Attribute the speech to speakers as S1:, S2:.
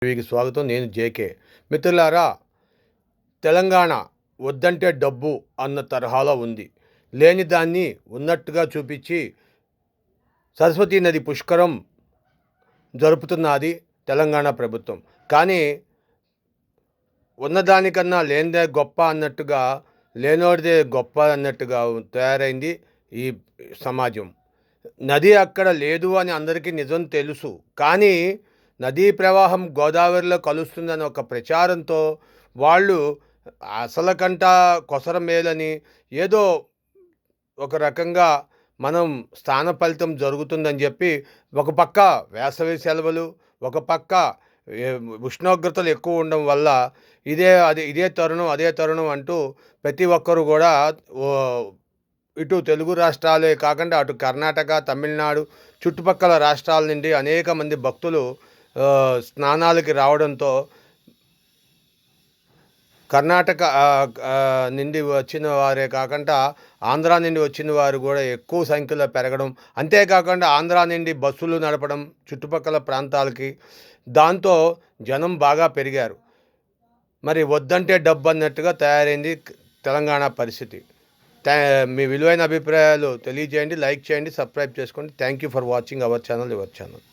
S1: టీవీకి స్వాగతం. నేను జేకే. మిత్రులారా, తెలంగాణ వద్దంటే డబ్బు అన్న తరహాలో ఉంది. లేని దాన్ని ఉన్నట్టుగా చూపించి సరస్వతీ నది పుష్కరం జరుపుతున్నది తెలంగాణ ప్రభుత్వం. కానీ ఉన్నదానికన్నా లేనిదే గొప్ప అన్నట్టుగా, లేనోడిదే గొప్ప అన్నట్టుగా తయారైంది ఈ సమాజం. నది అక్కడ లేదు అని అందరికీ నిజం తెలుసు. కానీ నదీ ప్రవాహం గోదావరిలో కలుస్తుందని ఒక ప్రచారంతో వాళ్ళు అసలకంట కొసర మేలని ఏదో ఒక రకంగా మనం స్థాన ఫలితం జరుగుతుందని చెప్పి ఒక పక్క వేసవి సెలవులు, ఒక పక్క ఉష్ణోగ్రతలు ఎక్కువ ఉండడం వల్ల ఇదే తరుణం అదే తరుణం అంటూ ప్రతి ఒక్కరు కూడా ఇటు తెలుగు రాష్ట్రాలే కాకుండా అటు కర్ణాటక, తమిళనాడు చుట్టుపక్కల రాష్ట్రాల నుండి అనేక మంది భక్తులు స్నానాలకి రావడంతో కర్ణాటక నుండి వచ్చిన వారే కాకుండా ఆంధ్రా నుండి వచ్చిన వారు కూడా ఎక్కువ సంఖ్యలో పెరగడం, అంతేకాకుండా ఆంధ్రా నుండి బస్సులు నడపడం చుట్టుపక్కల ప్రాంతాలకి, దాంతో జనం బాగా పెరిగారు. మరి వద్దంటే డబ్బు అన్నట్టుగా తయారైంది తెలంగాణ పరిస్థితి. మీ విలువైన అభిప్రాయాలు తెలియజేయండి, లైక్ చేయండి, సబ్స్క్రైబ్ చేసుకోండి. Thank you for watching our channel, your channel.